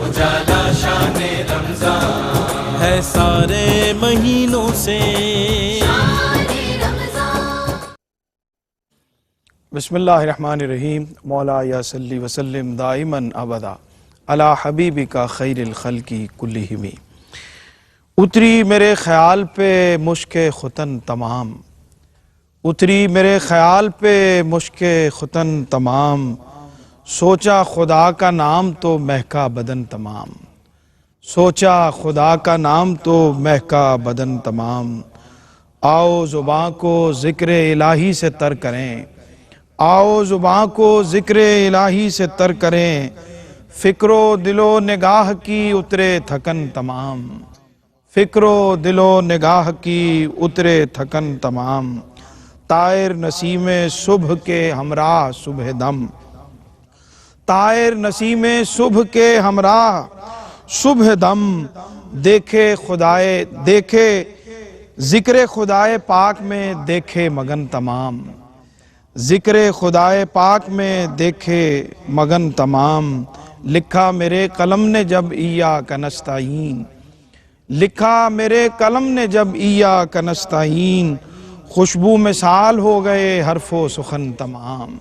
اجالا شان رمضان ہے سارے مہینوں سے. بسم اللہ الرحمن الرحیم. مولا یا صلی وسلم دائماً ابدا علی حبیبک خیر الخلق کلہم. اتری میرے خیال پہ مشک ختن تمام، اتری میرے خیال پہ مشک ختن تمام، سوچا خدا کا نام تو مہکا بدن تمام، سوچا خدا کا نام تو مہکا بدن تمام. آؤ زباں کو ذکر الہی سے تر کریں، آؤ زباں کو ذکر الہی سے تر کریں، فکر و دل و نگاہ کی اترے تھکن تمام، فکر و دل و نگاہ کی اترے تھکن تمام. طائر نسیم صبح کے ہمراہ صبح دم، طائر نسیم صبح کے ہمراہ صبح دم، دیکھے خدائے دیکھے ذکر خدائے پاک میں دیکھے مگن تمام، ذکر خدائے پاک میں دیکھے مگن تمام. لکھا میرے قلم نے جب ایاک نستعین، لکھا میرے قلم نے جب ایاک نستعین، خوشبو مثال ہو گئے حرف و سخن تمام،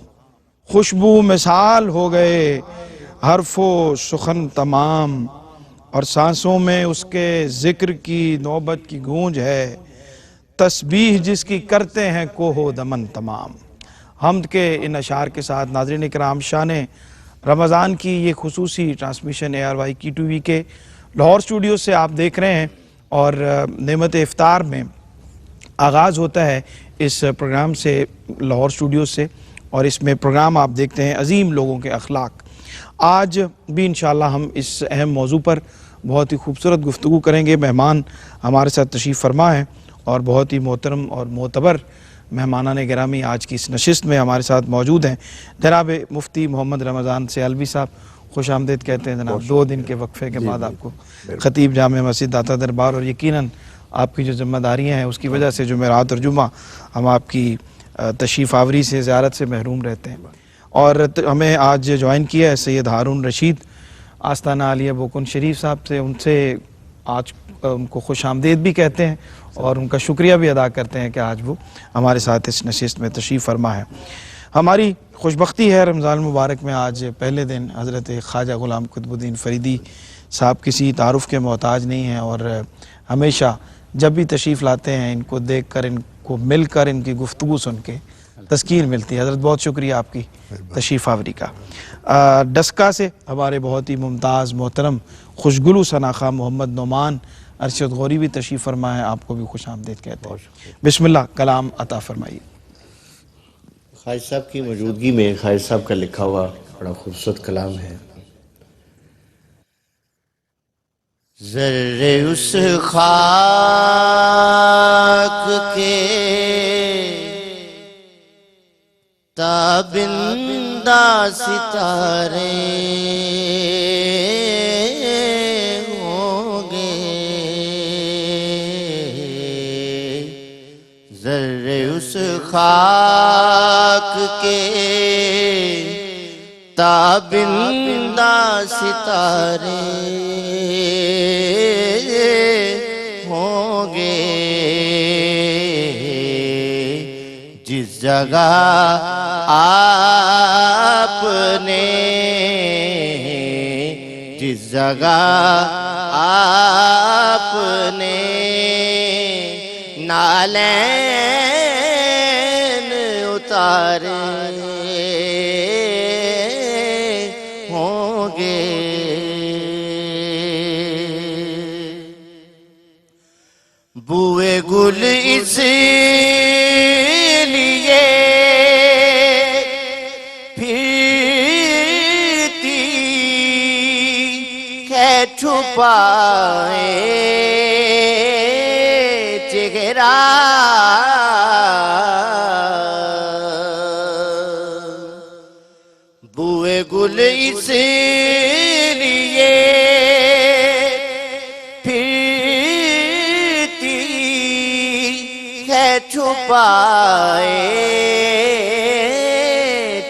خوشبو مثال ہو گئے حرف و سخن تمام. اور سانسوں میں اس کے ذکر کی نوبت کی گونج ہے، تسبیح جس کی کرتے ہیں کوہ و دمن تمام. حمد کے ان اشعار کے ساتھ ناظرین کرام، شان رمضان کی یہ خصوصی ٹرانسمیشن ARY کی ٹی وی کے لاہور اسٹوڈیو سے آپ دیکھ رہے ہیں. اور نعمت افطار میں آغاز ہوتا ہے اس پروگرام سے لاہور اسٹوڈیو سے، اور اس میں پروگرام آپ دیکھتے ہیں عظیم لوگوں کے اخلاق. آج بھی انشاءاللہ ہم اس اہم موضوع پر بہت ہی خوبصورت گفتگو کریں گے. مہمان ہمارے ساتھ تشریف فرما ہیں اور بہت ہی محترم اور معتبر مہمانان گرامی آج کی اس نشست میں ہمارے ساتھ موجود ہیں. جناب مفتی محمد رمضان سیالوی صاحب، خوش آمدید کہتے ہیں جناب. 2 دن کے وقفے کے بعد آپ کو خطیب جامع مسجد داتا دربار، اور یقیناً آپ کی جو ذمہ داریاں ہیں اس کی وجہ سے جمعرات اور جمعہ ہم آپ کی تشریف آوری سے زیارت سے محروم رہتے ہیں. اور ہمیں آج جوائن کیا ہے سید ہارون رشید آستانہ عالیہ بوکن شریف صاحب سے. ان سے آج ان کو خوش آمدید بھی کہتے ہیں اور ان کا شکریہ بھی ادا کرتے ہیں کہ آج وہ ہمارے ساتھ اس نشست میں تشریف فرما ہے. ہماری خوشبختی ہے رمضان مبارک میں آج پہلے دن حضرت خواجہ غلام قطب الدین فریدی صاحب کسی تعارف کے محتاج نہیں ہیں، اور ہمیشہ جب بھی تشریف لاتے ہیں ان کو دیکھ کر، ان کو مل کر، ان کی گفتگو سن کے تسکین ملتی ہے. حضرت بہت شکریہ آپ کی تشریف آوری کا. ڈسکا سے ہمارے بہت ہی ممتاز محترم خوشگلو ثناخواہ محمد نعمان ارشد غوری بھی تشریف فرما ہے. آپ کو بھی خوش آمدید کہتے ہیں. بسم اللہ، کلام عطا فرمائیے. خواجہ صاحب کی موجودگی میں خواجہ صاحب کا لکھا ہوا بڑا خوبصورت کلام ہے. ذرے اس خاک کے تابندہ ستارے ہوں گے، ذرے اس خاک کے تابندہ ستارے ہوں گے، جس جگہ آپ نے، جس جگہ آپ نے نالین اتارے ہوں گے. بوئے گل اس لیے پھرتی ہے چھپائے چہرہ، بوئے گل اس لیے پھرتی ہے چھپائے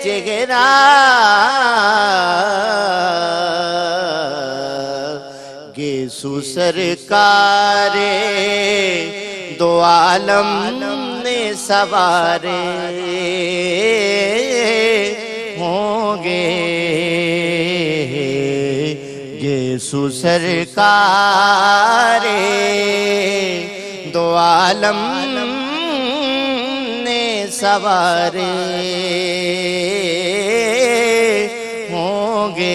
چہرہ، یسوع سرکار دو عالم نے سوارے ہوں گے یسوع سرکار دو عالم نے سوارے ہوں گے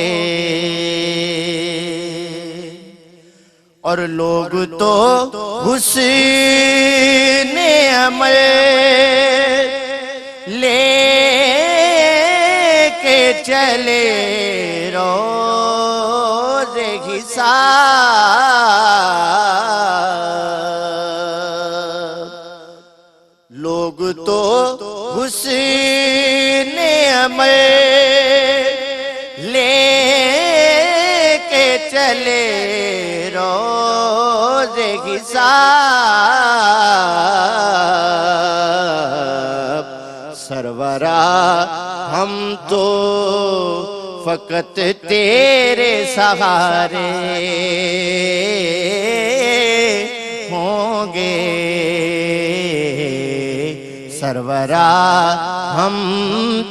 اور لوگ تو حسن عمل لے کے چلے روز حساب لوگ تو حسن عمل لے کے چلے روز حساب سرورا ہم تو فقط تیرے سہارے ہوں گے سرورا ہم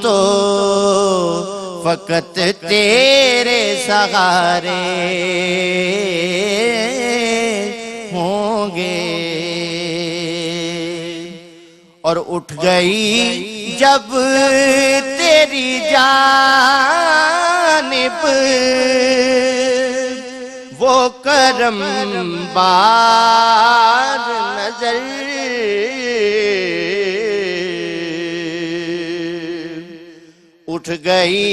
تو فقط تیرے سہارے ہوں گے اور اٹھ گئی جب تیری جانب وہ کرم بار نظر اٹھ گئی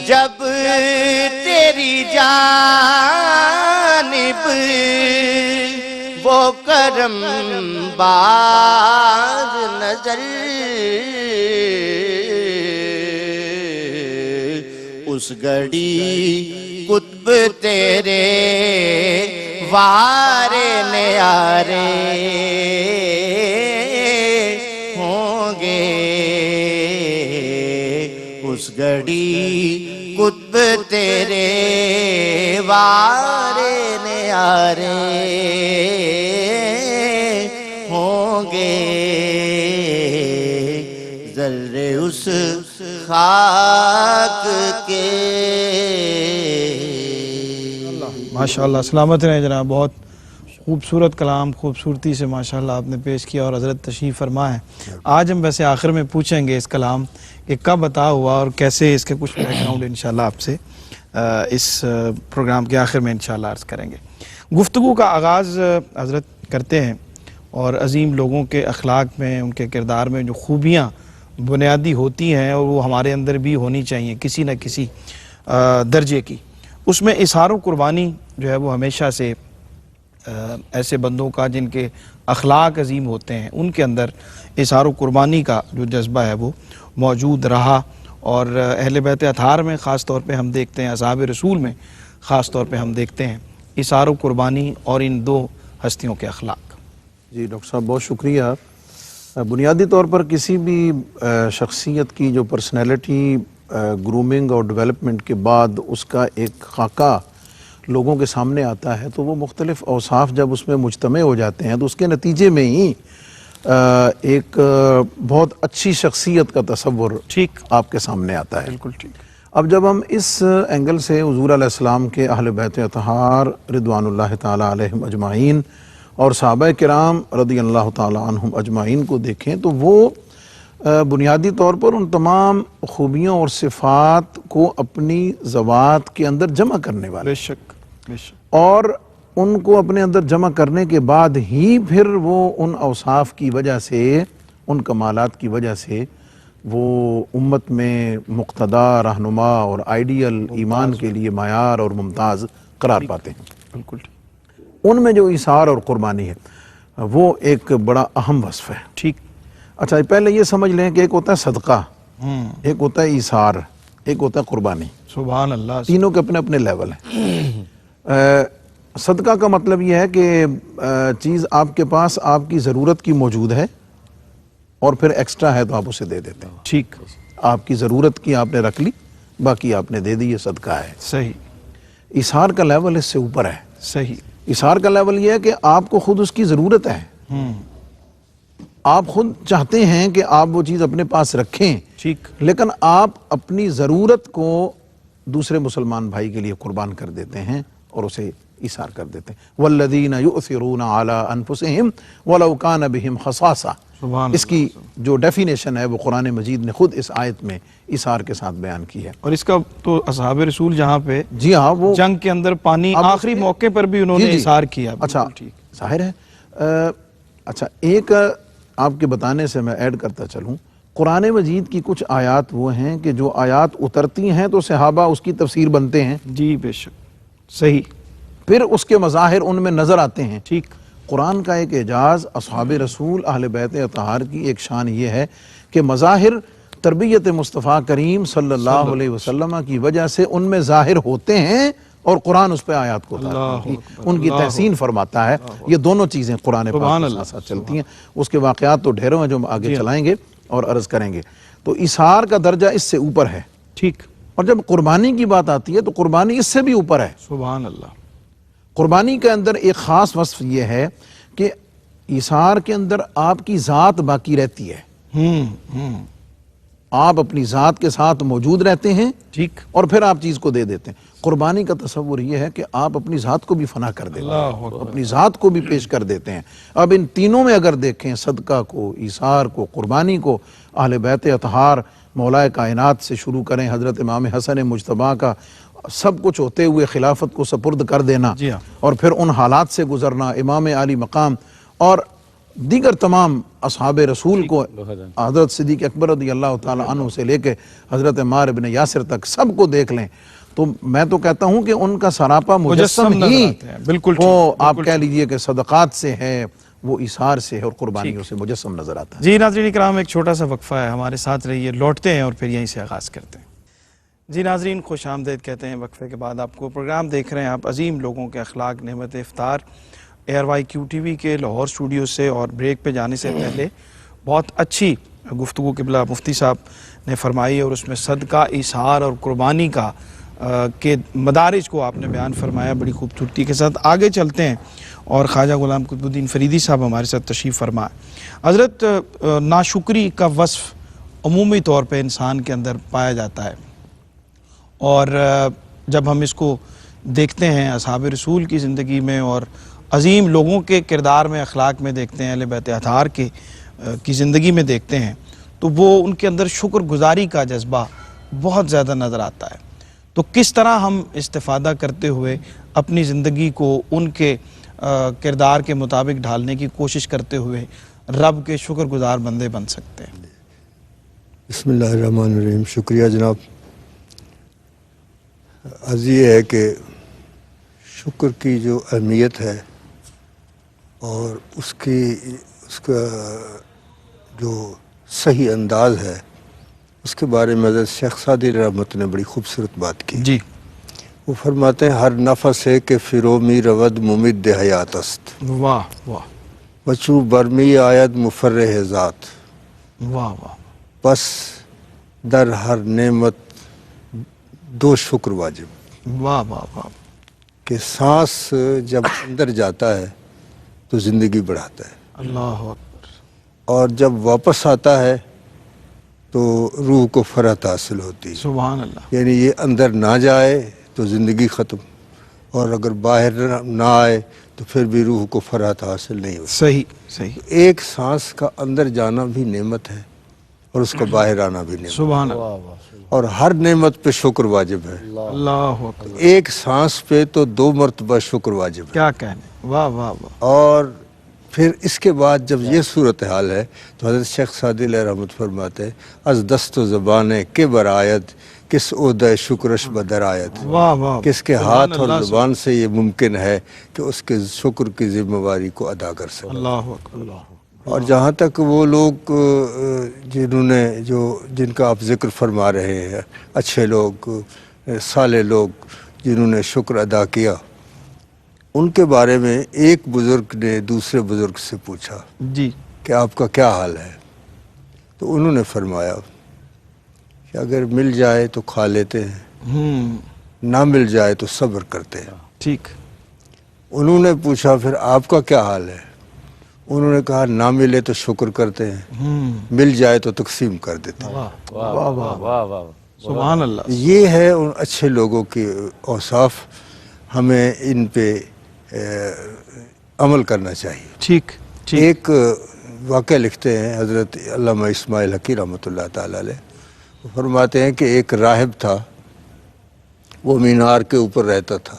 جب تیری جانب وہ کرم بار نظر اس گھڑی قطب تیرے وارے نیارے ہوں گے اس گھڑی قطب تیرے وارے نیارے ہوں گے ذرے اس خاک کے ماشاءاللہ سلامت رہیں جناب. بہت خوبصورت کلام خوبصورتی سے ماشاءاللہ آپ نے پیش کیا اور حضرت تشریف فرما ہے. آج ہم ویسے آخر میں پوچھیں گے اس کلام کہ کب عطا ہوا اور کیسے اس کے کچھ بیک گراؤنڈ انشاءاللہ آپ سے اس پروگرام کے آخر میں انشاءاللہ عرض کریں گے. گفتگو کا آغاز حضرت کرتے ہیں اور عظیم لوگوں کے اخلاق میں ان کے کردار میں جو خوبیاں بنیادی ہوتی ہیں اور وہ ہمارے اندر بھی ہونی چاہیے کسی نہ کسی درجے کی، اس میں اظہار و قربانی جو ہے وہ ہمیشہ سے ایسے بندوں کا جن کے اخلاق عظیم ہوتے ہیں ان کے اندر اظہار و قربانی کا جو جذبہ ہے وہ موجود رہا. اور اہل بیت اطہار میں خاص طور پہ ہم دیکھتے ہیں، اصحاب رسول میں خاص طور پہ ہم دیکھتے ہیں اظہار و قربانی اور ان دو ہستیوں کے اخلاق. جی ڈاکٹر صاحب بہت شکریہ. بنیادی طور پر کسی بھی شخصیت کی جو پرسنالٹی گرومنگ اور ڈیولپمنٹ کے بعد اس کا ایک خاکہ لوگوں کے سامنے آتا ہے تو وہ مختلف اوصاف جب اس میں مجتمع ہو جاتے ہیں تو اس کے نتیجے میں ہی ایک بہت اچھی شخصیت کا تصور ٹھیک آپ کے سامنے آتا ہے. بالکل ٹھیک. اب جب ہم اس اینگل سے حضور علیہ السلام کے اہل بیت اطہار رضوان اللہ تعالیٰ علیہم اجمعین اور صحابہ کرام رضی اللہ تعالیٰ عنہم اجمعین کو دیکھیں تو وہ بنیادی طور پر ان تمام خوبیوں اور صفات کو اپنی ذوات کے اندر جمع کرنے والے بے شک بے شک اور ان کو اپنے اندر جمع کرنے کے بعد ہی پھر وہ ان اوصاف کی وجہ سے ان کمالات کی وجہ سے وہ امت میں مقتدا رہنما اور آئیڈیل ایمان کے لیے معیار اور ممتاز قرار پاتے ہیں. بالکل ان میں جو ایثار اور قربانی ہے وہ ایک بڑا اہم وصف ہے. ٹھیک. اچھا پہلے یہ سمجھ لیں کہ ایک ہوتا ہے صدقہ، ایک ہوتا ہے ایثار، ایک ہوتا ہے قربانی. سبحان اللہ. تینوں کے اپنے اپنے لیول ہیں. صدقہ کا مطلب یہ ہے کہ چیز آپ کے پاس آپ کی ضرورت کی موجود ہے اور پھر ایکسٹرا ہے تو آپ اسے دے دیتے ہیں. ٹھیک. آپ کی ضرورت کی آپ نے رکھ لی، باقی آپ نے دے دی، یہ صدقہ ہے. صحیح. ایثار کا لیول اس سے اوپر ہے. صحیح. اثار کا لیول یہ ہے کہ آپ کو خود اس کی ضرورت ہے، آپ خود چاہتے ہیں کہ آپ وہ چیز اپنے پاس رکھیں، ٹھیک، لیکن آپ اپنی ضرورت کو دوسرے مسلمان بھائی کے لیے قربان کر دیتے ہیں اور اسے ایثار کر دیتے ہیں۔ وَالَّذِينَ يُؤْثِرُونَ عَلَىٰ أَنفُسِهِمْ وَلَوْ كَانَ بِهِمْ خَصَاصَةٌ، اس کی جو ڈیفینیشن ہے وہ قرآن مجید نے خود اس آیت میں ایثار کے ساتھ بیان کی ہے۔ اور اس کا تو اصحاب رسول جہاں پہ جی ہاں، وہ جنگ کے اندر پانی اب آخری موقع پر بھی انہوں نے اظہار کیا۔ اچھا ٹھیک، ظاہر ہے۔ اچھا ایک آپ کے بتانے سے میں ایڈ کرتا چلوں، قرآن مجید کی کچھ آیات وہ ہیں کہ جو آیات اترتی ہیں تو صحابہ اس کی تفسیر بنتے ہیں، جی بے شک، صحیح، پھر اس کے مظاہر ان میں نظر آتے ہیں۔ ٹھیک، قرآن کا ایک اعجاز، اصحاب رسول اہل بیت اطہار کی ایک شان یہ ہے کہ مظاہر تربیت مصطفیٰ کریم صلی اللہ علیہ وسلم کی وجہ سے ان میں ظاہر ہوتے ہیں اور قرآن اس پہ آیات کو اتارتا ہے، ان کی تحسین فرماتا ہے۔ یہ دونوں چیزیں قرآن پاک کے ساتھ ساتھ چلتی ہیں۔ اس کے واقعات تو ڈھیروں ہیں جو ہم آگے چلائیں گے اور عرض کریں گے۔ تو ایثار کا درجہ اس سے اوپر ہے، ٹھیک، اور جب قربانی کی بات آتی ہے تو قربانی اس سے بھی اوپر ہے۔ سبحان اللہ۔ قربانی کے اندر ایک خاص وصف یہ ہے کہ ایثار کے اندر آپ کی ذات باقی رہتی ہے، آپ اپنی ذات کے ساتھ موجود رہتے ہیں، ٹھیک، اور پھر آپ چیز کو دے دیتے ہیں۔ قربانی کا تصور یہ ہے کہ آپ اپنی ذات کو بھی فنا کر دیتے ہیں، اپنی ذات کو بھی پیش کر دیتے ہیں۔ اب ان تینوں میں اگر دیکھیں، صدقہ کو، ایثار کو، قربانی کو، اہل بیت اطہار مولائے کائنات سے شروع کریں، حضرت امام حسن مجتبیٰ کا سب کچھ ہوتے ہوئے خلافت کو سپرد کر دینا، جی ہاں، اور پھر ان حالات سے گزرنا، امام علی مقام اور دیگر تمام اصحاب رسول کو، حضرت صدیق اکبر رضی اللہ تعالی عنہ سے لے کے حضرت عمار بن یاسر تک سب کو دیکھ لیں، تو میں تو کہتا ہوں کہ ان کا سراپا مجسم ہی، بالکل، وہ آپ کہہ لیجئے کہ صدقات سے ہے، وہ ایثار سے ہے، اور قربانیوں سے مجسم نظر آتا ہے۔ جی ناظرین اکرام، ایک چھوٹا سا وقفہ ہے، ہمارے ساتھ رہیے، لوٹتے ہیں اور پھر یہیں سے آغاز کرتے ہیں۔ جی ناظرین، خوش آمدید کہتے ہیں وقفے کے بعد آپ کو۔ پروگرام دیکھ رہے ہیں آپ عظیم لوگوں کے اخلاق، نعمت افطار، ARYQ TV کے لاہور اسٹوڈیو سے، اور بریک پہ جانے سے پہلے بہت اچھی گفتگو قبلہ مفتی صاحب نے فرمائی، اور اس میں صدقہ، ایثار اور قربانی کا کے مدارج کو آپ نے بیان فرمایا بڑی خوبصورتی کے ساتھ۔ آگے چلتے ہیں اور خواجہ غلام قطب الدین فریدی صاحب ہمارے ساتھ تشریف فرما۔ حضرت، ناشکری کا وصف عمومی طور پہ انسان کے اندر پایا جاتا ہے، اور جب ہم اس کو دیکھتے ہیں اصحاب رسول کی زندگی میں اور عظیم لوگوں کے کردار میں، اخلاق میں دیکھتے ہیں، اہل بیت اطہار کی زندگی میں دیکھتے ہیں، تو وہ ان کے اندر شکر گزاری کا جذبہ بہت زیادہ نظر آتا ہے۔ تو کس طرح ہم استفادہ کرتے ہوئے اپنی زندگی کو ان کے کردار کے مطابق ڈھالنے کی کوشش کرتے ہوئے رب کے شکر گزار بندے بن سکتے ہیں؟ بسم اللہ الرحمن الرحیم۔ شکریہ جناب۔ عرض یہ ہے کہ شکر کی جو اہمیت ہے اور اس کا جو صحیح انداز ہے، اس کے بارے میں حضرت شیخ سعدی رحمت نے بڑی خوبصورت بات کی۔ جی، وہ فرماتے ہیں ہر نفس ہے کہ فرومی رود ممد حیات است، واہ واہ، بچو برمی آید مفرح ذات، واہ واہ، بس در ہر نعمت دو شکر واجب۔ واہ واہ واہ، کہ سانس جب اندر جاتا ہے تو زندگی بڑھاتا ہے، اللہ اکبر، اور جب واپس آتا ہے تو روح کو فرحت حاصل ہوتی ہے۔ سبحان اللہ، یعنی یہ اندر نہ جائے تو زندگی ختم، اور اگر باہر نہ آئے تو پھر بھی روح کو فرحت حاصل نہیں ہوتی۔ صحیح صحیح، ایک سانس کا اندر جانا بھی نعمت ہے اور اس کا باہر آنا بھی نعمت، سبحان اللہ، اور ہر نعمت پہ شکر واجب ہے۔ اللہ اکبر، ایک سانس پہ تو 2 مرتبہ شکر واجب ہے۔ کیا کہنے، واہ واہ واہ، اور پھر اس کے بعد جب یہ صورتحال ہے تو حضرت شیخ سعدی علیہ رحمت فرماتے ہیں از دست و زبان کے برآیت کس عہدہ شکرش بدرآیت، واہ واہ، کس کے ہاتھ اور زبان سے یہ ممکن ہے کہ اس کے شکر کی ذمہ داری کو ادا کر سکے۔ اللہ اکبر، اور جہاں تک وہ لوگ جن کا آپ ذکر فرما رہے ہیں، اچھے لوگ، صالح لوگ جنہوں نے شکر ادا کیا، ان کے بارے میں ایک بزرگ نے دوسرے بزرگ سے پوچھا جی، کہ آپ کا کیا حال ہے؟ تو انہوں نے فرمایا کہ اگر مل جائے تو کھا لیتے ہیں، نہ مل جائے تو صبر کرتے ہیں۔ ٹھیک، انہوں نے پوچھا پھر آپ کا کیا حال ہے؟ انہوں نے کہا نہ ملے تو شکر کرتے ہیں، مل جائے تو تقسیم کر دیتے ہیں۔ واہ واہ واہ واہ، سبحان اللہ۔ یہ ہے ان اچھے لوگوں کے اوصاف، ہمیں ان پہ عمل کرنا چاہیے۔ ٹھیک ٹھیک۔ ایک واقعہ لکھتے ہیں حضرت علامہ اسماعیل حقی رحمۃ اللہ تعالی علیہ، وہ فرماتے ہیں کہ ایک راہب تھا، وہ مینار کے اوپر رہتا تھا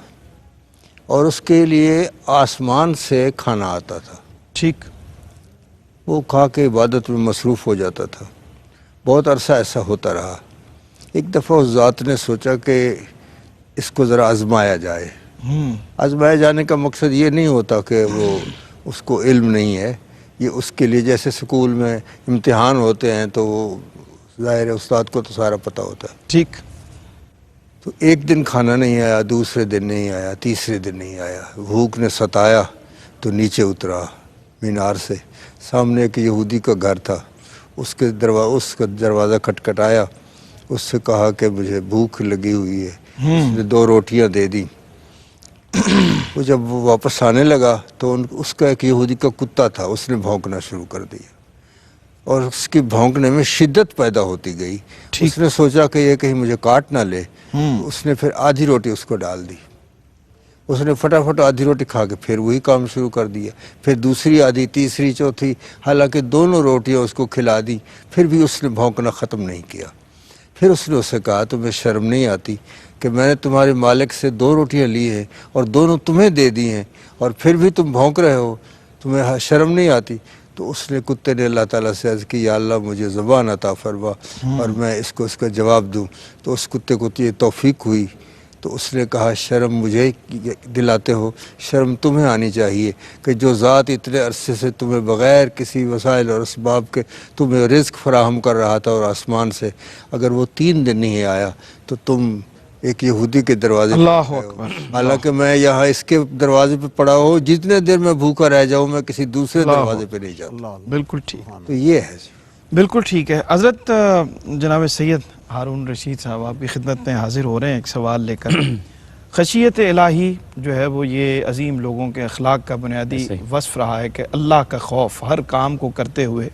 اور اس کے لیے آسمان سے کھانا آتا تھا، ٹھیک۔ وہ کھا کے عبادت میں مصروف ہو جاتا تھا۔ بہت عرصہ ایسا ہوتا رہا۔ ایک دفعہ اس ذات نے سوچا کہ اس کو ذرا آزمایا جائے۔ آزمائے جانے کا مقصد یہ نہیں ہوتا کہ وہ اس کو علم نہیں ہے، یہ اس کے لیے جیسے اسکول میں امتحان ہوتے ہیں تو وہ ظاہر ہے استاد کو تو سارا پتہ ہوتا ہے۔ ٹھیک۔ تو ایک دن کھانا نہیں آیا، دوسرے دن نہیں آیا، تیسرے دن نہیں آیا، بھوک نے ستایا تو نیچے اترا مینار سے۔ سامنے ایک یہودی کا گھر تھا، اس کا دروازہ کھٹکھٹایا، اس سے کہا کہ مجھے بھوک لگی ہوئی ہے۔ اس نے 2 روٹیاں دے دی۔ وہ جب وہ واپس آنے لگا تو اس کا ایک یہودی کا کتا تھا، اس نے بھونکنا شروع کر دیا اور اس کی بھونکنے میں شدت پیدا ہوتی گئی۔ اس نے سوچا کہ یہ کہیں مجھے کاٹ نہ لے، اس نے پھر آدھی روٹی اس کو ڈال دی۔ اس نے فٹافٹ آدھی روٹی کھا کے پھر وہی کام شروع کر دیا، پھر دوسری آدھی، تیسری، چوتھی، حالانکہ دونوں روٹیاں اس کو کھلا دی، پھر بھی اس نے بھونکنا ختم نہیں کیا۔ پھر اس نے اسے کہا تمہیں شرم نہیں آتی کہ میں نے تمہارے مالک سے 2 روٹیاں لی ہیں اور دونوں تمہیں دے دی ہیں اور پھر بھی تم بھونک رہے ہو، تمہیں شرم نہیں آتی؟ تو اس نے کتے نے اللہ تعالیٰ سے عرض کی یا اللہ مجھے زبان عطا فرما اور میں اس کا جواب دوں۔ تو اس کتے کو یہ توفیق ہوئی، تو اس نے کہا شرم مجھے دلاتے ہو، شرم تمہیں آنی چاہیے کہ جو ذات اتنے عرصے سے تمہیں بغیر کسی وسائل اور اسباب کے تمہیں رزق فراہم کر رہا تھا اور آسمان سے، اگر وہ 3 دن نہیں آیا تو تم ایک یہودی کے دروازے پہ اللہ کھڑے ہو۔ اکبر۔ حالانکہ میں یہاں اس کے دروازے پہ پڑا ہوں، جتنے دیر میں بھوکا رہ جاؤں میں کسی دوسرے دروازے پہ نہیں جاتا۔ بالکل ٹھیک، تو یہ ہے بالکل ٹھیک ہے۔ حضرت جناب سید ہارون رشید صاحب آپ کی خدمت میں حاضر ہو رہے ہیں ایک سوال لے کر۔ خشیت الہی جو ہے وہ یہ عظیم لوگوں کے اخلاق کا بنیادی وصف رہا ہے کہ اللہ کا خوف ہر کام کو کرتے ہوئے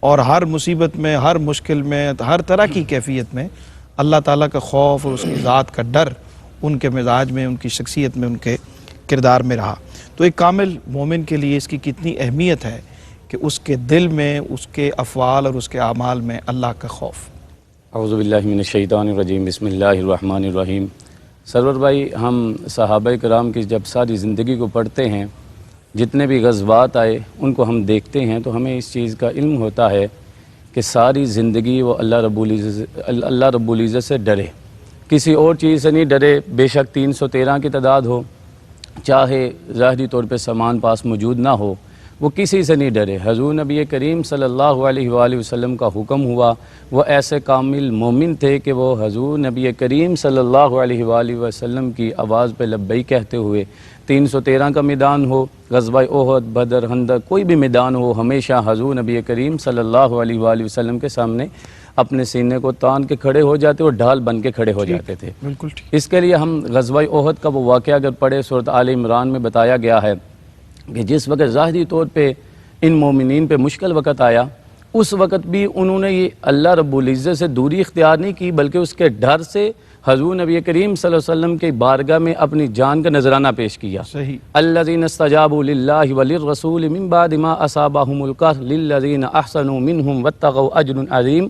اور ہر مصیبت میں، ہر مشکل میں، ہر طرح کی کیفیت میں اللہ تعالیٰ کا خوف اور اس کی ذات کا ڈر ان کے مزاج میں، ان کی شخصیت میں، ان کے کردار میں رہا۔ تو ایک کامل مومن کے لیے اس کی کتنی اہمیت ہے کہ اس کے دل میں، اس کے افعال اور اس کے اعمال میں اللہ کا خوف۔ اعوذ باللہ من الشیطان الرجیم، بسم اللہ الرحمن الرحیم۔ سرور بھائی، ہم صحابہ کرام کی جب ساری زندگی کو پڑھتے ہیں، جتنے بھی غزوات آئے ان کو ہم دیکھتے ہیں تو ہمیں اس چیز کا علم ہوتا ہے کہ ساری زندگی وہ اللہ رب العزت سے ڈرے، کسی اور چیز سے نہیں ڈرے۔ بے شک 313 کی تعداد ہو، چاہے ظاہری طور پہ سامان پاس موجود نہ ہو، وہ کسی سے نہیں ڈرے۔ حضور نبی کریم صلی اللہ علیہ وآلہ وسلم کا حکم ہوا، وہ ایسے کامل مومن تھے کہ وہ حضور نبی کریم صلی اللہ علیہ وآلہ وسلم کی آواز پہ لبیک کہتے ہوئے 313 کا میدان ہو، غزوہ احد، بدر، خندق، کوئی بھی میدان ہو، ہمیشہ حضور نبی کریم صلی اللہ علیہ وآلہ وسلم کے سامنے اپنے سینے کو تان کے کھڑے ہو جاتے اور ڈھال بن کے کھڑے ہو جاتے تھے۔ بالکل ٹھیک۔ اس کے لیے ہم غزوہ احد کا وہ واقعہ اگر پڑھے، سورۃ آل عمران میں بتایا گیا ہے کہ جس وقت ظاہری طور پہ ان مومنین پہ مشکل وقت آیا، اس وقت بھی انہوں نے یہ اللہ رب العزت سے دوری اختیار نہیں کی، بلکہ اس کے ڈر سے حضور نبی کریم صلی اللہ علیہ وسلم کے بارگاہ میں اپنی جان کا نذرانہ پیش کیا۔ صحیح۔ الذین استجابوا للہ وللرسول من بعد ما اصابہم القرح للذین احسنوا منہم واتقوا اجر عظیم۔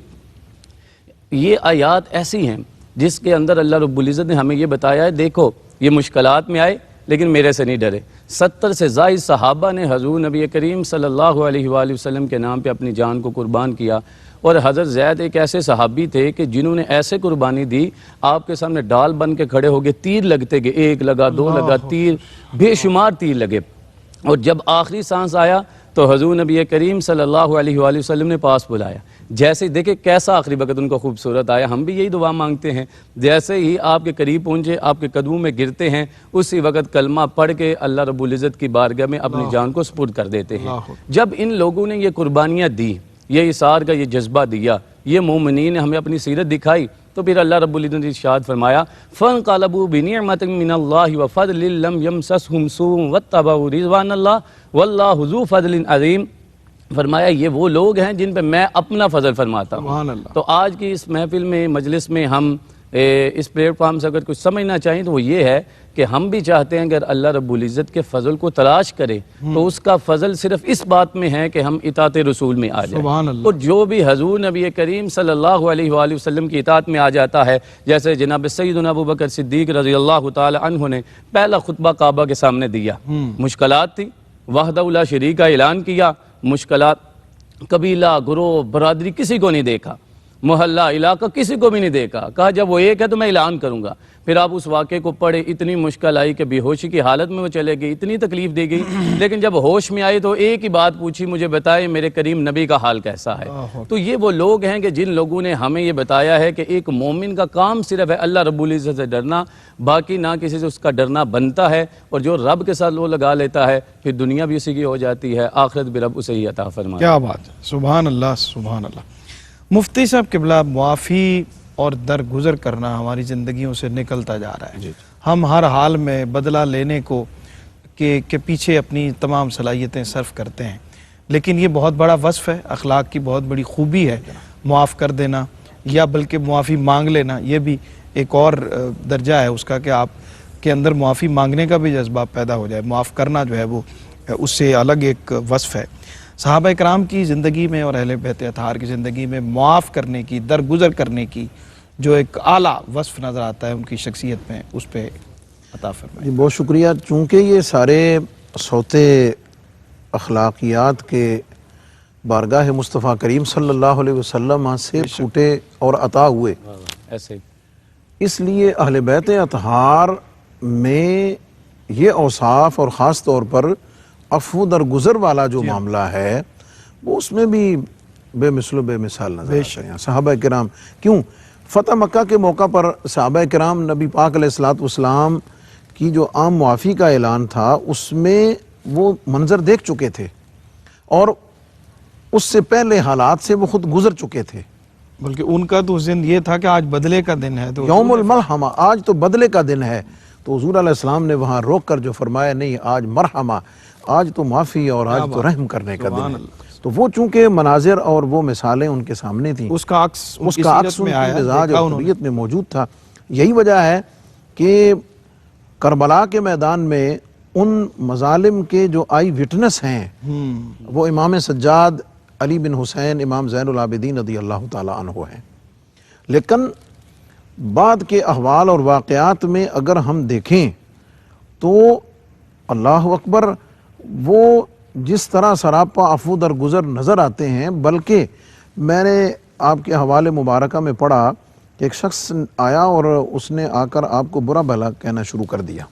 یہ آیات ایسی ہیں جس کے اندر اللہ رب العزت نے ہمیں یہ بتایا ہے، دیکھو یہ مشکلات میں آئے لیکن میرے سے نہیں ڈرے۔ 70 سے زائد صحابہ نے حضور نبی کریم صلی اللہ علیہ وآلہ وسلم کے نام پہ اپنی جان کو قربان کیا، اور حضرت زید ایک ایسے صحابی تھے کہ جنہوں نے ایسے قربانی دی، آپ کے سامنے ڈال بن کے کھڑے ہو گئے، تیر لگتے گئے، 1 لگا، 2 لگا، تیر بے شمار تیر لگے، اور جب آخری سانس آیا تو حضور نبی کریم صلی اللہ علیہ وآلہ وسلم نے پاس بلایا۔ جیسے دیکھیں کیسا آخری وقت ان کو خوبصورت آیا، ہم بھی یہی دعا مانگتے ہیں، جیسے ہی آپ کے قریب پہنچے، آپ کے قدموں میں گرتے ہیں، اسی وقت کلمہ پڑھ کے اللہ رب العزت کی بارگاہ میں اپنی جان کو سپرد کر دیتے ہیں۔ جب ان لوگوں نے یہ قربانیاں دی، یہ اثار کا یہ جذبہ دیا، یہ مومنین نے ہمیں اپنی سیرت دکھائی۔ تو پھر اللہ رب العزت نے ارشاد فرمایا فَانْقَلَبُوا بِنِعْمَةٍ مِّنَ اللَّهِ وَفَضْلٍ لَّمْ يَمْسَسْهُمْ سُوءٌ وَاتَّبَعُوا رِضْوَانَ اللَّهِ وَاللَّهُ ذُو فَضْلٍ عَظِيمٍ۔ فرمایا یہ وہ لوگ ہیں جن پہ میں اپنا فضل فرماتا ہوں۔ سبحان اللہ۔ تو آج کی اس محفل میں، مجلس میں ہم اس پلیٹ فارم سے اگر کچھ سمجھنا چاہیں تو وہ یہ ہے کہ ہم بھی چاہتے ہیں اگر اللہ رب العزت کے فضل کو تلاش کرے تو اس کا فضل صرف اس بات میں ہے کہ ہم اطاعت رسول میں آ جائیں۔ سبحان اللہ۔ اور جو بھی حضور نبی کریم صلی اللہ علیہ وآلہ وسلم کی اطاعت میں آ جاتا ہے، جیسے جناب سیدنا ابوبکر صدیق رضی اللہ تعالی عنہ نے پہلا خطبہ کعبہ کے سامنے دیا، مشکلات تھی، وحدہ لا شریک کا اعلان کیا، مشکلات، قبیلہ، گروہ، برادری کسی کو نہیں دیکھا، محلہ، علاقہ کسی کو بھی نہیں دیکھا، کہا جب وہ ایک ہے تو میں اعلان کروں گا۔ پھر آپ اس واقعے کو پڑھے، اتنی مشکل آئی کہ بے ہوشی کی حالت میں وہ چلے گئے، اتنی تکلیف دی گئی، لیکن جب ہوش میں آئے تو ایک ہی بات پوچھی، مجھے بتائے میرے کریم نبی کا حال کیسا ہے۔ تو یہ وہ لوگ ہیں کہ جن لوگوں نے ہمیں یہ بتایا ہے کہ ایک مومن کا کام صرف ہے اللہ رب العزت سے ڈرنا، باقی نہ کسی سے اس کا ڈرنا بنتا ہے، اور جو رب کے ساتھ وہ لگا لیتا ہے پھر دنیا بھی اسی کی ہو جاتی ہے، آخرت بھی رب اسے ہی عطا فرماتا ہے۔ کیا بات ہے، سبحان اللہ سبحان اللہ۔ مفتی صاحب قبلہ، معافی اور درگزر کرنا ہماری زندگیوں سے نکلتا جا رہا ہے۔ ہم ہر حال میں بدلہ لینے کو کے پیچھے اپنی تمام صلاحیتیں صرف کرتے ہیں، لیکن یہ بہت بڑا وصف ہے، اخلاق کی بہت بڑی خوبی ہے معاف کر دینا، یا بلکہ معافی مانگ لینا، یہ بھی ایک اور درجہ ہے اس کا کہ آپ کے اندر معافی مانگنے کا بھی جذبہ پیدا ہو جائے۔ معاف کرنا جو ہے وہ اس سے الگ ایک وصف ہے۔ صحابہ کرام کی زندگی میں اور اہل بیت اطہار کی زندگی میں معاف کرنے کی، درگزر کرنے کی جو ایک اعلیٰ وصف نظر آتا ہے ان کی شخصیت میں، اس پہ عطا فرمائے۔ جی بہت شکریہ۔ چونکہ یہ سارے سوتے اخلاقیات کے بارگاہ مصطفیٰ کریم صلی اللہ علیہ وسلم سے پھوٹے اور عطا ہوئے، ایسے اس لیے اہل بیت اطہار میں یہ اوصاف اور خاص طور پر عفو درگزر والا جو معاملہ ہے وہ اس میں بھی بے مثل و بے مثال نظر آتے ہیں۔ صحابہ کرام، کیوں فتح مکہ کے موقع پر صحابہ کرام نبی پاک علیہ السلام کی جو عام معافی کا اعلان تھا اس میں وہ منظر دیکھ چکے تھے، اور اس سے پہلے حالات سے وہ خود گزر چکے تھے۔ بلکہ ان کا تو ذہن یہ تھا کہ آج بدلے کا دن ہے، تو یوم المرحمہ، آج تو بدلے کا دن ہے، تو حضور علیہ السلام نے وہاں روک کر جو فرمایا نہیں، آج مرحمہ، آج تو معافی اور آج تو رحم کرنے کا دن ہے۔ تو وہ چونکہ مناظر اور وہ مثالیں ان کے سامنے تھیں، اس کا عکس اس کا عکس ان کی مزاج اور طبیعت میں موجود تھا۔ یہی وجہ ہے کہ کربلا کے میدان میں ان مظالم کے جو آئی وٹنس ہیں وہ امام سجاد علی بن حسین امام زین العابدین رضی اللہ تعالیٰ عنہ ہیں، لیکن بعد کے احوال اور واقعات میں اگر ہم دیکھیں تو اللہ اکبر، وہ جس طرح سراپا عفو درگزر نظر آتے ہیں، بلکہ میں نے آپ کے حوالے مبارکہ میں پڑھا کہ ایک شخص آیا اور اس نے آ کر آپ کو برا بھلا کہنا شروع کر دیا،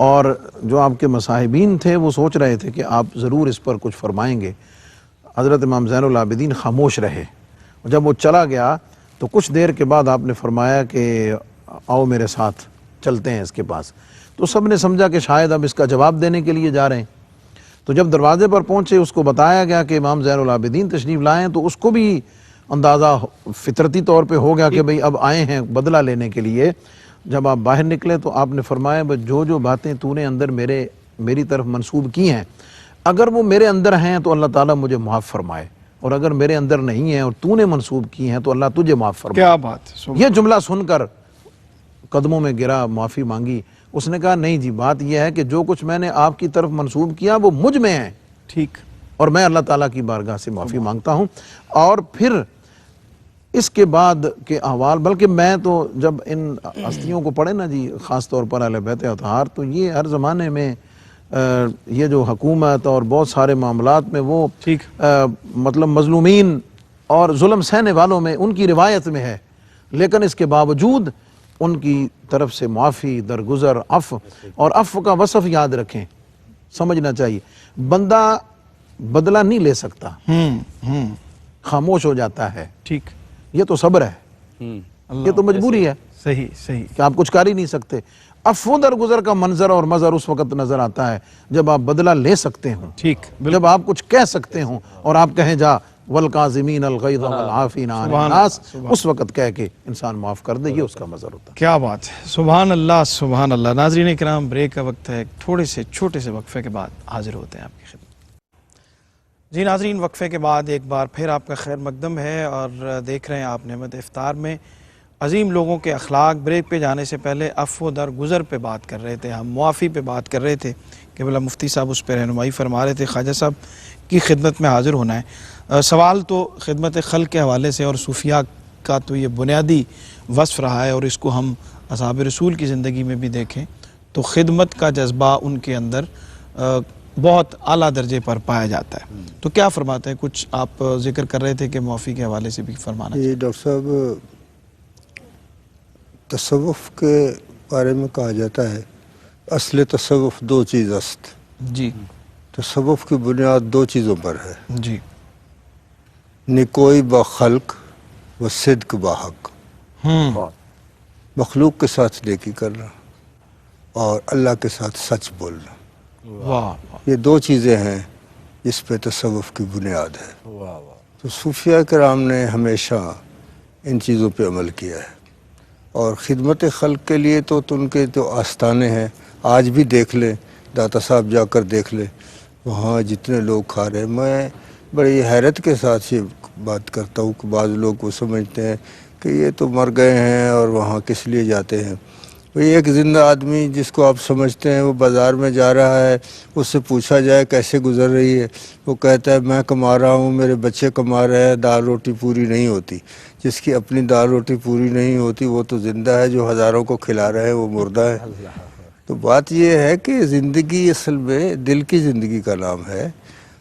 اور جو آپ کے مصاحبین تھے وہ سوچ رہے تھے کہ آپ ضرور اس پر کچھ فرمائیں گے۔ حضرت امام زین العابدین خاموش رہے، اور جب وہ چلا گیا تو کچھ دیر کے بعد آپ نے فرمایا کہ آؤ میرے ساتھ چلتے ہیں اس کے پاس۔ تو سب نے سمجھا کہ شاید اب اس کا جواب دینے کے لیے جا رہے ہیں، تو جب دروازے پر پہنچے اس کو بتایا گیا کہ امام زین العابدین تشریف لائیں، تو اس کو بھی اندازہ فطرتی طور پہ ہو گیا کہ بھئی اب آئے ہیں بدلہ لینے کے لیے۔ جب آپ باہر نکلے تو آپ نے فرمایا جو جو باتیں تو نے اندر میری طرف منسوب کی ہیں، اگر وہ میرے اندر ہیں تو اللہ تعالیٰ مجھے معاف فرمائے، اور اگر میرے اندر نہیں ہیں اور تو نے منسوب کی ہیں تو اللہ تجھے معاف فرمائے۔ کیا بات۔ یہ جملہ سن کر قدموں میں گرا، معافی مانگی۔ اس نے کہا نہیں جی، بات یہ ہے کہ جو کچھ میں نے آپ کی طرف منسوب کیا وہ مجھ میں ہے، ٹھیک، اور میں اللہ تعالیٰ کی بارگاہ سے معافی مانگتا ہوں۔ اور پھر اس کے بعد کے احوال، بلکہ میں تو جب ان ہستیوں کو پڑھے نا جی، خاص طور پر اہل بیت اطہار، تو یہ ہر زمانے میں یہ جو حکومت اور بہت سارے معاملات میں وہ مطلب مظلومین اور ظلم سہنے والوں میں ان کی روایت میں ہے، لیکن اس کے باوجود ان کی طرف سے معافی، درگزر، عفو، اور عفو کا وصف یاد رکھیں، سمجھنا چاہیے۔ بندہ بدلہ نہیں لے سکتا، خاموش ہو جاتا ہے، ٹھیک، یہ تو صبر ہے، یہ تو مجبوری ہے، صحیح صحیح، کہ آپ کچھ کر ہی نہیں سکتے۔ عفو درگزر کا منظر اور مظہر اس وقت نظر آتا ہے جب آپ بدلہ لے سکتے ہوں، ٹھیک، جب آپ کچھ کہہ سکتے ہوں اور آپ کہیں جا والکاظمین الغیظ والعافین عن الناس، اس وقت کہہ کے انسان معاف کر دے، یہ اس کا مظہر ہوتا ہے۔ کیا بات ہے، سبحان اللہ سبحان اللہ۔ ناظرین کرام، بریک کا وقت ہے، تھوڑے سے چھوٹے سے وقفے کے بعد حاضر ہوتے ہیں آپ کی خدمت۔ جی ناظرین، وقفے کے بعد ایک بار پھر آپ کا خیر مقدم ہے اور دیکھ رہے ہیں آپ نعمت افطار میں عظیم لوگوں کے اخلاق۔ بریک پہ جانے سے پہلے عفو درگزر پہ بات کر رہے تھے، ہم معافی پہ بات کر رہے تھے کہ بلا مفتی صاحب اس پہ رہنمائی فرما رہے تھے۔ خواجہ صاحب کی خدمت میں حاضر ہونا ہے۔ سوال تو خدمت خلق کے حوالے سے اور صوفیاء کا تو یہ بنیادی وصف رہا ہے، اور اس کو ہم اصحاب رسول کی زندگی میں بھی دیکھیں تو خدمت کا جذبہ ان کے اندر بہت اعلیٰ درجے پر پایا جاتا ہے۔ تو کیا فرماتے ہیں؟ کچھ آپ ذکر کر رہے تھے کہ معافی کے حوالے سے بھی فرمانا۔ یہ ڈاکٹر صاحب، تصوف کے بارے میں کہا جاتا ہے اصل تصوف دو چیز است۔ جی تصوف کی بنیاد دو چیزوں پر ہے، جی نکوئی با خلق و صدق با حق۔ مخلوق کے ساتھ نیکی کرنا اور اللہ کے ساتھ سچ بولنا، واہ یہ دو چیزیں ہیں جس پہ تصوف کی بنیاد ہے۔ تو صوفیاء کرام نے ہمیشہ ان چیزوں پہ عمل کیا ہے، اور خدمت خلق کے لیے تو ان کے جو آستانے ہیں آج بھی دیکھ لیں، داتا صاحب جا کر دیکھ لیں وہاں جتنے لوگ کھا رہے ہیں۔ میں بڑی حیرت کے ساتھ یہ بات کرتا ہوں کہ بعض لوگ وہ سمجھتے ہیں کہ یہ تو مر گئے ہیں اور وہاں کس لیے جاتے ہیں۔ وہی ایک زندہ آدمی جس کو آپ سمجھتے ہیں وہ بازار میں جا رہا ہے، اس سے پوچھا جائے کیسے گزر رہی ہے، وہ کہتا ہے میں کما رہا ہوں، میرے بچے کما رہے ہیں، دال روٹی پوری نہیں ہوتی۔ جس کی اپنی دال روٹی پوری نہیں ہوتی وہ تو زندہ ہے، جو ہزاروں کو کھلا رہے ہیں وہ مردہ ہے۔ تو بات یہ ہے کہ زندگی اصل میں دل کی زندگی کا نام ہے۔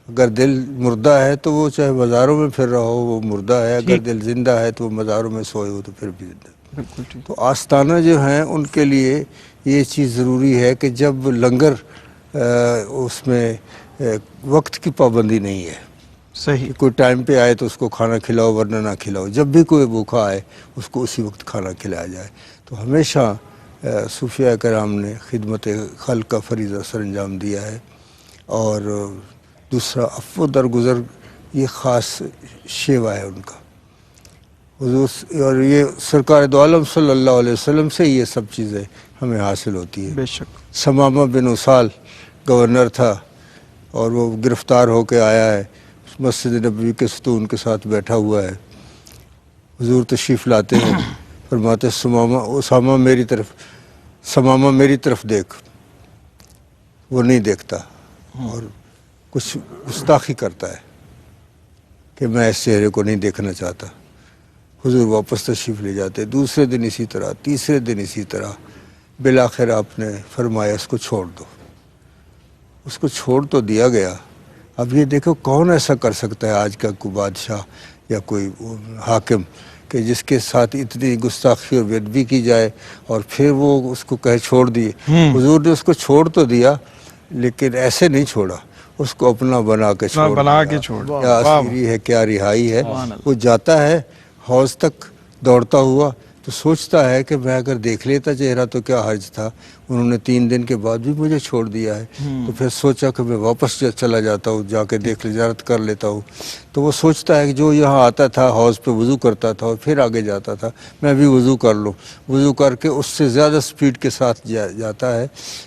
اگر دل مردہ ہے تو وہ چاہے بازاروں میں پھر رہا ہو وہ مردہ ہے، اگر دل زندہ ہے تو وہ مزاروں میں سوئے ہو تو پھر بھی زندہ ہے۔ بالکل ٹھیک۔ تو آستانہ جو ہیں ان کے لیے یہ چیز ضروری ہے کہ جب لنگر اس میں وقت کی پابندی نہیں ہے، صحیح، کوئی ٹائم پہ آئے تو اس کو کھانا کھلاؤ ورنہ نہ کھلاؤ، جب بھی کوئی بھوکا آئے اس کو اسی وقت کھانا کھلایا جائے۔ تو ہمیشہ صوفیاء کرام نے خدمت خلق کا فریضہ سر انجام دیا ہے۔ اور دوسرا عفو درگزر، یہ خاص شیوا ہے ان کا حضور، اور یہ سرکار دو عالم صلی اللہ علیہ وسلم سے یہ سب چیزیں ہمیں حاصل ہوتی ہیں۔ بے شک۔ ثمامہ بن اسال گورنر تھا اور وہ گرفتار ہو کے آیا ہے، مسجد نبوی کے ستون کے ساتھ بیٹھا ہوا ہے، حضور تشریف لاتے ہیں، فرماتے اسامہ میری طرف دیکھ، وہ نہیں دیکھتا اور کچھ گستاخی کرتا ہے کہ میں اس چہرے کو نہیں دیکھنا چاہتا۔ حضور واپس تشریف لے جاتے، دوسرے دن اسی طرح، تیسرے دن اسی طرح، بالآخر آپ نے فرمایا اس کو چھوڑ دو۔ اس کو چھوڑ تو دیا گیا۔ اب یہ دیکھو کون ایسا کر سکتا ہے آج کا کوئی بادشاہ یا کوئی حاکم کہ جس کے ساتھ اتنی گستاخی اور بے ادبی کی جائے اور پھر وہ اس کو کہے چھوڑ دیے۔ حضور نے اس کو چھوڑ تو دیا لیکن ایسے نہیں چھوڑا، اس کو اپنا بنا کے چھوڑ دیا۔ کیا اسیری ہے، کیا رہائی ہے۔ وہ جاتا ہے حوض تک دوڑتا ہوا تو سوچتا ہے کہ میں اگر دیکھ لیتا چہرہ تو کیا حرج تھا، انہوں نے 3 دن کے بعد بھی مجھے چھوڑ دیا ہے۔ تو پھر سوچا کہ میں واپس چلا جاتا ہوں، جا کے دیکھ زیارت کر لیتا ہوں۔ تو وہ سوچتا ہے کہ جو یہاں آتا تھا حوض پہ وضو کرتا تھا اور پھر آگے جاتا تھا، میں بھی وضو کر لوں، وضو کر کے اس سے زیادہ سپیڈ کے ساتھ جاتا ہے۔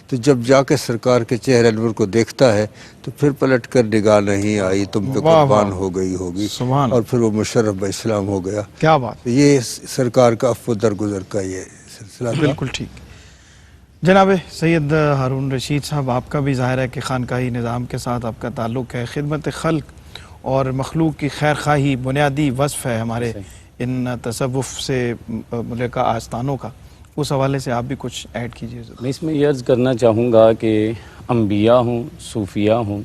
تو جب جا کے سرکار کے چہرے انور کو دیکھتا ہے تو پھر پلٹ کر نگاہ نہیں آئی، تم پہ قربان ہو گئی ہوگی، اور پھر وہ مشرف باسلام ہو گیا۔ کیا بات، یہ سرکار کا عفو درگزر کا یہ سلسلہ تھا۔ بالکل ٹھیک۔ جناب سید ہارون رشید صاحب، آپ کا بھی ظاہر ہے کہ خانقاہی نظام کے ساتھ آپ کا تعلق ہے، خدمت خلق اور مخلوق کی خیر خواہی بنیادی وصف ہے ہمارے ان تصوف سے ملکہ آستانوں کا، اس حوالے سے آپ بھی کچھ ایڈ کیجیے۔ میں اس میں یہ عرض کرنا چاہوں گا کہ انبیاء ہوں، صوفیاء ہوں،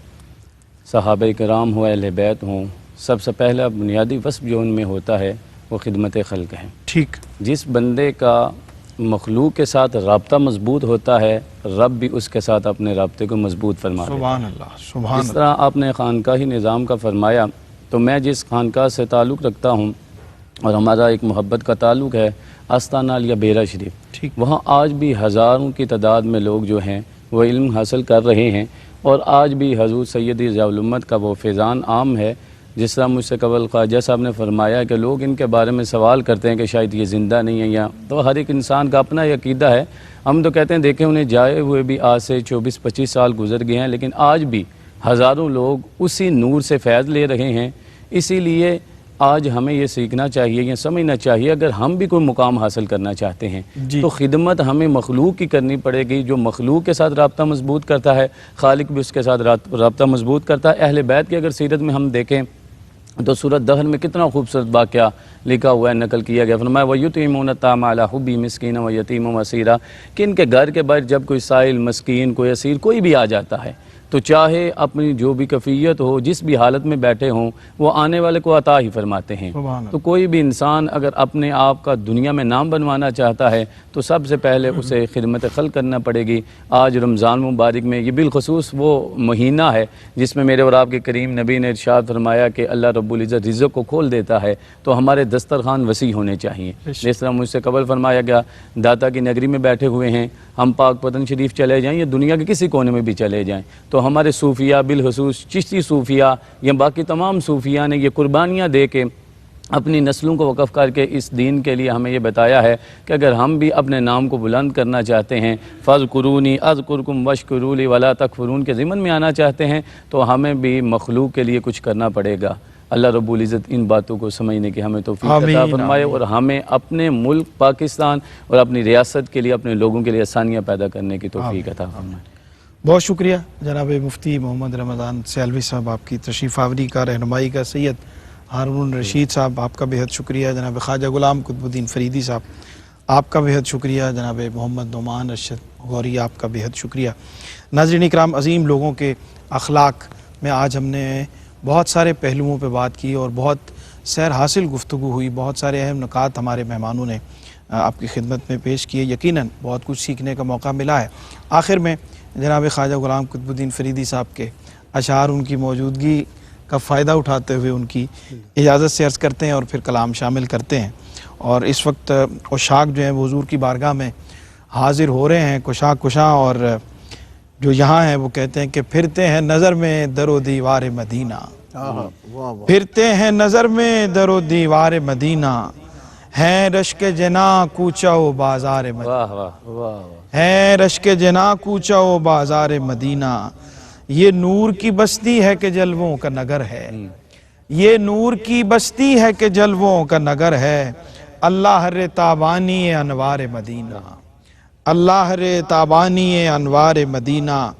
صحابہ کرام ہوں، اہل بیت ہوں، سب سے پہلا بنیادی وصف جو ان میں ہوتا ہے وہ خدمت خلق ہے۔ ٹھیک۔ جس بندے کا مخلوق کے ساتھ رابطہ مضبوط ہوتا ہے، رب بھی اس کے ساتھ اپنے رابطے کو مضبوط فرما دیتا ہے۔ سبحان اللہ، سبحان جس طرح آپ نے خانقاہی نظام کا فرمایا، تو میں جس خانقاہ سے تعلق رکھتا ہوں اور ہمارا ایک محبت کا تعلق ہے آستانہ عالیہ بیرا شریف، ٹھیک۔ وہاں آج بھی ہزاروں کی تعداد میں لوگ جو ہیں وہ علم حاصل کر رہے ہیں، اور آج بھی حضور سید ضیاء الامت کا وہ فیضان عام ہے جس طرح مجھ سے قبل خواجہ صاحب نے فرمایا کہ لوگ ان کے بارے میں سوال کرتے ہیں کہ شاید یہ زندہ نہیں ہے، یا تو ہر ایک انسان کا اپنا یہ عقیدہ ہے. ہم تو کہتے ہیں دیکھیں انہیں جائے ہوئے بھی آج سے 24-25 سال گزر گئے ہیں، لیکن آج بھی ہزاروں لوگ اسی نور سے فیض لے رہے ہیں. اسی لیے آج ہمیں یہ سیکھنا چاہیے یا سمجھنا چاہیے اگر ہم بھی کوئی مقام حاصل کرنا چاہتے ہیں تو خدمت ہمیں مخلوق کی کرنی پڑے گی. جو مخلوق کے ساتھ رابطہ مضبوط کرتا ہے خالق بھی اس کے ساتھ رابطہ مضبوط کرتا ہے. اہل بیت کی اگر سیرت میں ہم دیکھیں تو سورۃ دہر میں کتنا خوبصورت واقعہ لکھا ہوا ہے، نقل کیا گیا. فرمایا وَيُطْعِمُونَ الطَّعَامَ عَلَىٰ حُبِّهِ مِسْكِينًا وَيَتِيمًا وَأَسِيرًا کہ ان کے گھر کے باہر جب کوئی سائل، مسکین، کوئی اسیر کوئی بھی آ جاتا ہے تو چاہے اپنی جو بھی کیفیت ہو، جس بھی حالت میں بیٹھے ہوں، وہ آنے والے کو عطا ہی فرماتے ہیں. تو کوئی بھی انسان اگر اپنے آپ کا دنیا میں نام بنوانا چاہتا ہے تو سب سے پہلے اسے خدمت خلق کرنا پڑے گی. آج رمضان مبارک میں یہ بالخصوص وہ مہینہ ہے جس میں میرے اور آپ کے کریم نبی نے ارشاد فرمایا کہ اللہ رب العزت رزق کو کھول دیتا ہے، تو ہمارے دسترخوان وسیع ہونے چاہیے. جس طرح مجھ سے قبل فرمایا گیا داتا کی نگری میں بیٹھے ہوئے ہیں، ہم پاک پتن شریف چلے جائیں یا دنیا کے کسی کونے میں بھی چلے جائیں تو ہمارے صوفیہ بالخصوص چشتی صوفیہ یا باقی تمام صوفیہ نے یہ قربانیاں دے کے اپنی نسلوں کو وقف کر کے اس دین کے لیے ہمیں یہ بتایا ہے کہ اگر ہم بھی اپنے نام کو بلند کرنا چاہتے ہیں، فَاذْكُرُونِي أَذْكُرْكُمْ وَاشْكُرُوا لِي وَلَا تَكْفُرُونَ کے ضمن میں آنا چاہتے ہیں تو ہمیں بھی مخلوق کے لیے کچھ کرنا پڑے گا. اللہ رب العزت ان باتوں کو سمجھنے کی ہمیں توفیق عطا فرمائے اور ہمیں اپنے ملک پاکستان اور اپنی ریاست کے لیے اپنے لوگوں کے لیے آسانیاں پیدا کرنے کی توفیق عطا فرمائے. بہت شکریہ جناب مفتی محمد رمضان سیالوی صاحب آپ کی تشریف آوری کا، رہنمائی کا. سید ہارون رشید صاحب آپ کا بہت شکریہ. جناب خواجہ غلام قطب الدین فریدی صاحب آپ کا بہت شکریہ. جناب محمد نعمان ارشد غوری آپ کا بہت شکریہ. ناظرین اکرام، عظیم لوگوں کے اخلاق میں آج ہم نے بہت سارے پہلوؤں پہ بات کی اور بہت سیر حاصل گفتگو ہوئی. بہت سارے اہم نکات ہمارے مہمانوں نے آپ کی خدمت میں پیش کیے. یقیناً بہت کچھ سیکھنے کا موقع ملا ہے. آخر میں جناب خواجہ غلام قطب الدین فریدی صاحب کے اشعار ان کی موجودگی کا فائدہ اٹھاتے ہوئے ان کی اجازت سے عرض کرتے ہیں اور پھر کلام شامل کرتے ہیں. اور اس وقت عشاق جو ہیں وہ حضور کی بارگاہ میں حاضر ہو رہے ہیں کشا کشا، اور جو یہاں ہیں وہ کہتے ہیں کہ پھرتے ہیں نظر میں در و دیوار مدینہ، پھرتے ہیں نظر میں در و دیوار مدینہ، ہیں رشک جنا کوچہ و بازار مدینہ، ہیں رشک جنا کوچہ و بازار مدینہ. یہ نور کی بستی ہے کہ جلووں کا نگر ہے، یہ نور کی بستی ہے کہ جلووں کا نگر ہے. اللہ رے تابانی انوار مدینہ، اللہ رے تابانی انوار مدینہ.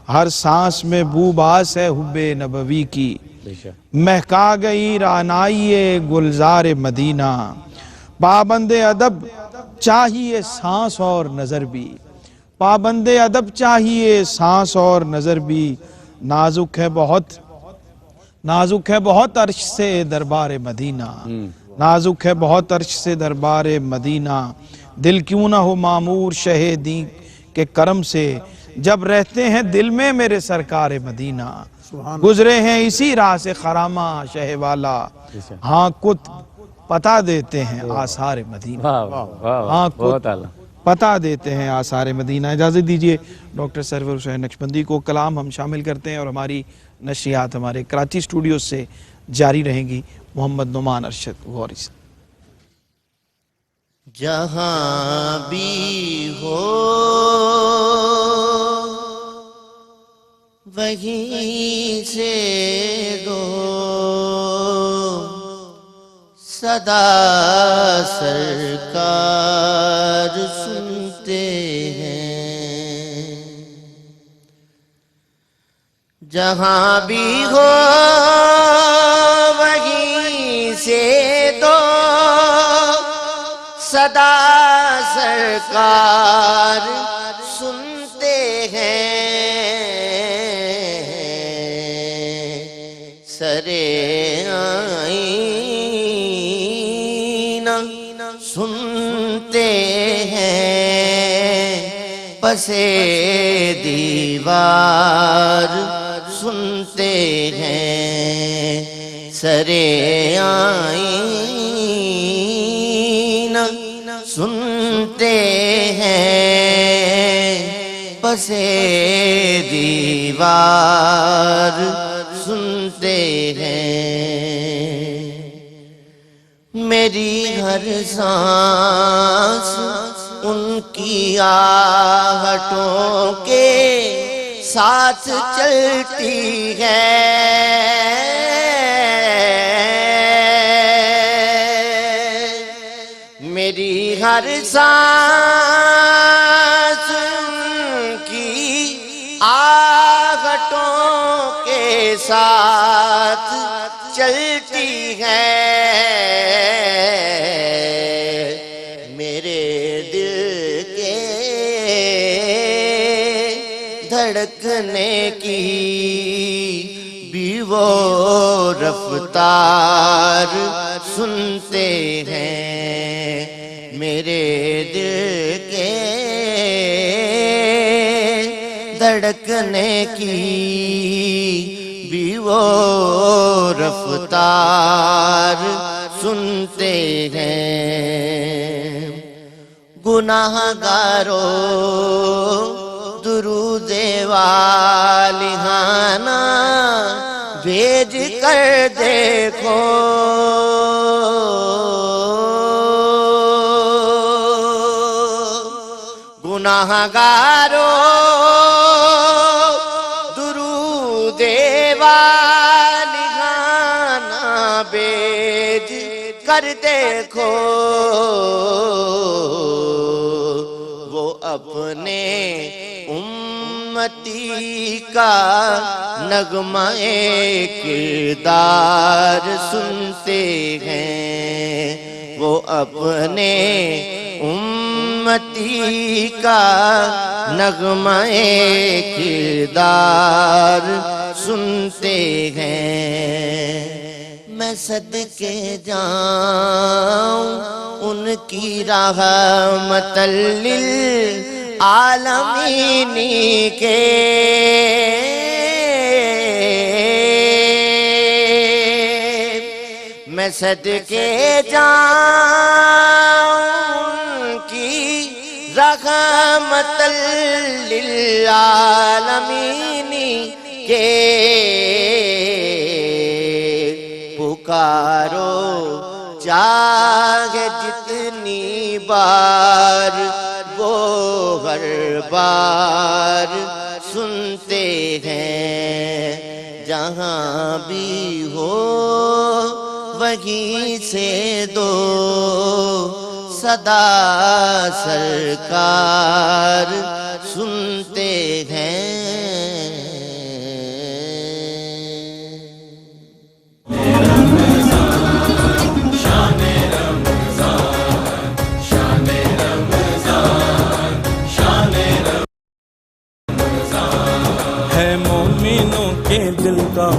ہر سانس میں بو باس ہے حب نبوی کی، مہکا گئی رعنائی گلزار مدینہ. پابند ادب چاہیے سانس اور نظر بھی، پابند ادب چاہیے سانس اور نظر بھی. نازک ہے بہت، نازک ہے بہت عرش سے دربار مدینہ، نازک ہے بہت عرش سے دربار مدینہ. دل کیوں نہ ہو معمور شہ دین کے کرم سے، جب رہتے ہیں دل میں میرے سرکار مدینہ. گزرے ہیں اسی راہ سے خرامہ شہ والا، ہاں کت پتا دیتے ہیں آثار مدینہ، ہاں کت پتا دیتے ہیں آثار مدینہ. اجازت دیجئے ڈاکٹر سرور حسین نقشبندی کو. کلام ہم شامل کرتے ہیں اور ہماری نشریات ہمارے کراچی اسٹوڈیو سے جاری رہیں گی. محمد نعمان ارشد غوری سے. جہاں بھی ہو وہیں سے دو صدا سرکار سنتے ہیں. جہاں بھی ہو وہیں سے دو صدا سرکار سنتے ہیں. سرے سنتے ہیں، پسے دیوار سنتے ہیں. سرے آئین سنتے ہیں، پسے دیوار سنتے ہیں. میری ہر سانس ان کی آہٹوں کے ساتھ چلتی ہے، میری ہر سانس ان کی آہٹوں کے ساتھ چلتی ہے، میرے دل کے دھڑکنے کی بھی وہ رفتار سنتے ہیں، میرے دل کے دھڑکنے کی بھی وہ رفتار سنتے ہیں، گناہ گارو درود والہانہ بھیج کر دیکھو، گناہ گارو درود والہانہ بھیج کر دیکھو، وہ اپنے امتی کا نغمہ کردار سنتے ہیں، وہ اپنے امتی کا نغمہ کردار سنتے ہیں، میں صدقے جاؤں ان کی رحمت للعالمین کے، میں صدقے جاؤں ان کی رحمت للعالمین کے، پکارو چاہے جتنی بار وہ ہر بار سنتے ہیں، جہاں بھی ہو وہیں سے دو صدا سرکار سنتے ہیں۔ ہے مومنوں کے دل کا